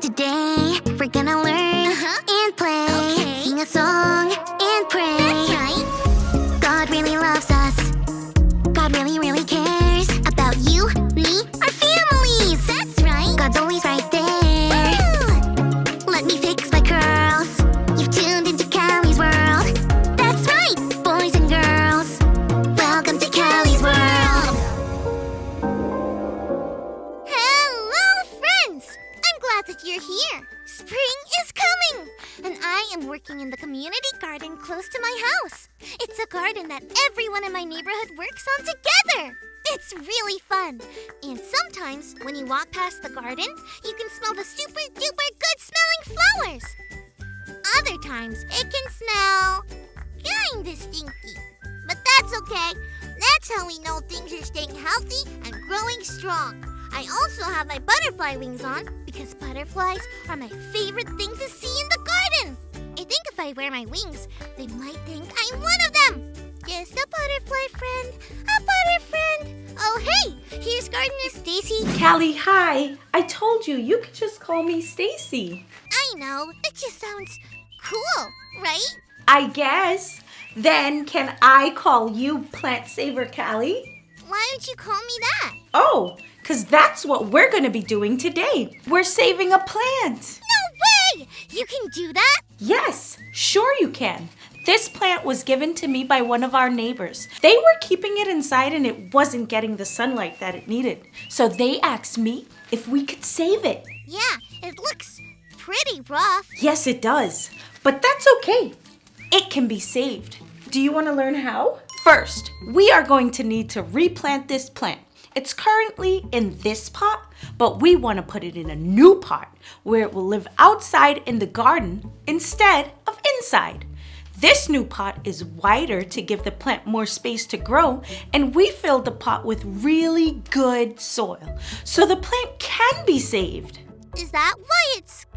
today. We're gonna learn and play, sing a song and pray. That's right. God really loves us. God really, really cares about you, me, our families. That's right. God's always right there. Woo! Let me fix my curls. You've tuned into Callie's world. That's right, boys and girls. Welcome to Callie's world. Hello, friends. I'm glad that you're here. Spring is coming, and I am working in the community garden close to my house. It's a garden that everyone in my neighborhood works on together. It's really fun. And sometimes when you walk past the garden, you can smell the super duper good smelling flowers. Other times it can smell kinda stinky. But that's okay. That's how we know things are staying healthy and growing strong. I also have my butterfly wings on because butterflies are my favorite thing to see in the garden. I think if I wear my wings, they might think I'm one of them. Just a butterfly friend, a butter friend. Oh, hey, here's Gardener Stacy. Callie, hi. I told you could just call me Stacy. I know, it just sounds cool, right? I guess. Then can I call you Plant Saver Callie? Why would you call me that? Oh, because that's what we're going to be doing today. We're saving a plant. No way! You can do that? Yes, sure you can. This plant was given to me by one of our neighbors. They were keeping it inside and it wasn't getting the sunlight that it needed. So they asked me if we could save it. Yeah, it looks pretty rough. Yes, it does. But that's okay. It can be saved. Do you want to learn how? First, we are going to need to replant this plant. It's currently in this pot, but we want to put it in a new pot where it will live outside in the garden instead of inside. This new pot is wider to give the plant more space to grow, and we filled the pot with really good soil, so the plant can be saved. Is that why it's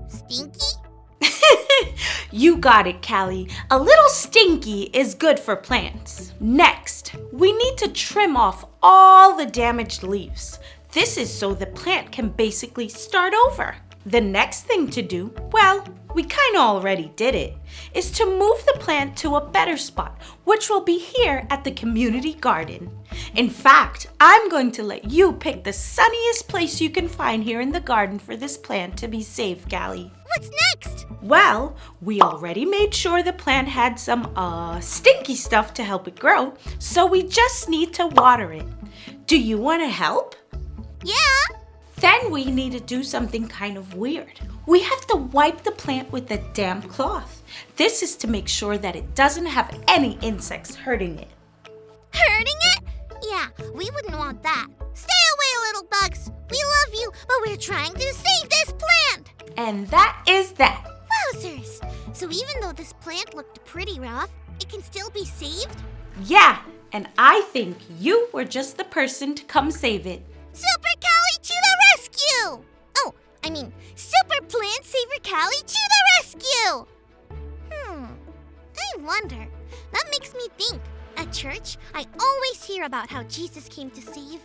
stinky? You got it, Callie. A little stinky is good for plants. Next, we need to trim off all the damaged leaves. This is so the plant can basically start over. The next thing to do, well, we kind of already did it, is to move the plant to a better spot, which will be here at the community garden. In fact, I'm going to let you pick the sunniest place you can find here in the garden for this plant to be safe, Callie. What's next? Well, we already made sure the plant had some stinky stuff to help it grow, so we just need to water it. Do you want to help? Yeah. Then we need to do something kind of weird. We have to wipe the plant with a damp cloth. This is to make sure that it doesn't have any insects hurting it. Hurting it? Yeah, we wouldn't want that. Stay away, little bugs. We love you, but we're trying to save this plant. And that is that. Wowzers! So even though this plant looked pretty rough, it can still be saved? Yeah, and I think you were just the person to come save it. Super Callie to the rescue! Oh, I mean, Super Plant Saver Callie to the rescue! I wonder. That makes me think. At church, I always hear about how Jesus came to save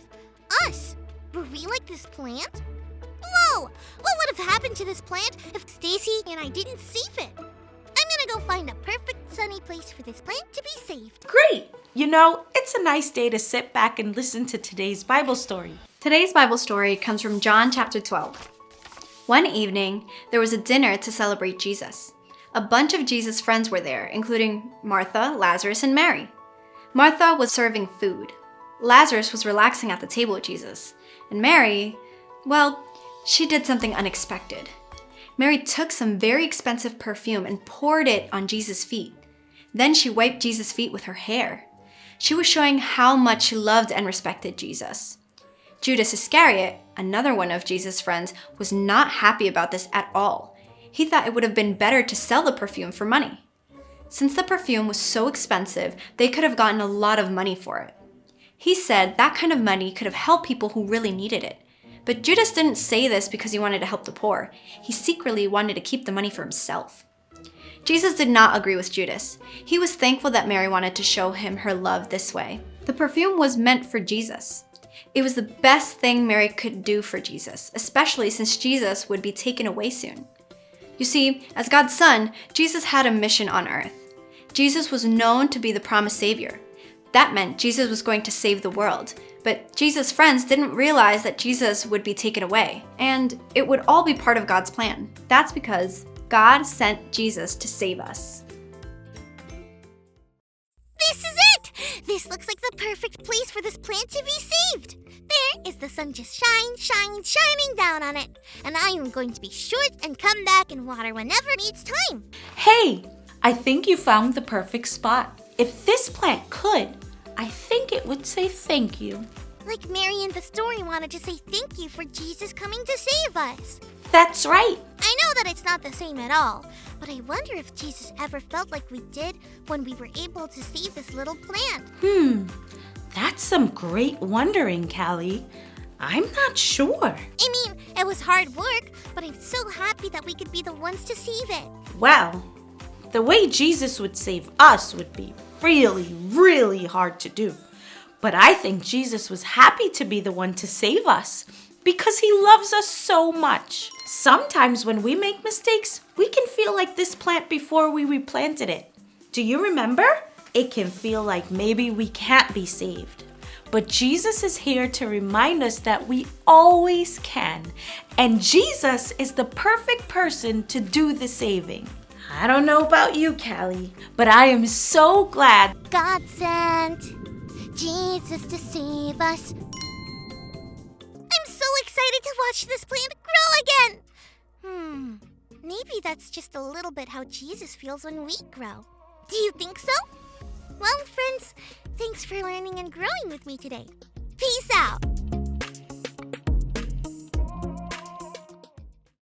us. Were we like this plant? Whoa! What would have happened to this plant if Stacy and I didn't save it? I'm gonna go find a perfect sunny place for this plant to be saved. Great! You know, it's a nice day to sit back and listen to today's Bible story. Today's Bible story comes from John chapter 12. One evening, there was a dinner to celebrate Jesus. A bunch of Jesus' friends were there, including Martha, Lazarus, and Mary. Martha was serving food. Lazarus was relaxing at the table with Jesus. And Mary, well, she did something unexpected. Mary took some very expensive perfume and poured it on Jesus' feet. Then she wiped Jesus' feet with her hair. She was showing how much she loved and respected Jesus. Judas Iscariot, another one of Jesus' friends, was not happy about this at all. He thought it would have been better to sell the perfume for money. Since the perfume was so expensive, they could have gotten a lot of money for it. He said that kind of money could have helped people who really needed it. But Judas didn't say this because he wanted to help the poor. He secretly wanted to keep the money for himself. Jesus did not agree with Judas. He was thankful that Mary wanted to show him her love this way. The perfume was meant for Jesus. It was the best thing Mary could do for Jesus, especially since Jesus would be taken away soon. You see, as God's son, Jesus had a mission on earth. Jesus was known to be the promised Savior. That meant Jesus was going to save the world. But Jesus' friends didn't realize that Jesus would be taken away, and it would all be part of God's plan. That's because God sent Jesus to save us. This is it! This looks like the perfect place for this plant to be saved. There is the sun just shining down on it. And I am going to be sure and come back and water whenever it needs time. Hey, I think you found the perfect spot. If this plant could, I think it would say thank you. Like Mary in the story wanted to say thank you for Jesus coming to save us. That's right. I know that it's not the same at all, but I wonder if Jesus ever felt like we did when we were able to save this little plant. That's some great wondering, Callie. I'm not sure. I mean, it was hard work, but I'm so happy that we could be the ones to save it. Well, the way Jesus would save us would be really, really hard to do. But I think Jesus was happy to be the one to save us because he loves us so much. Sometimes when we make mistakes, we can feel like this plant before we replanted it. Do you remember? It can feel like maybe we can't be saved. But Jesus is here to remind us that we always can. And Jesus is the perfect person to do the saving. I don't know about you, Callie, but I am so glad God sent Jesus to save us. I'm so excited to watch this plant grow again. Maybe that's just a little bit how Jesus feels when we grow. Do you think so? Well, friends, thanks for learning and growing with me today. Peace out.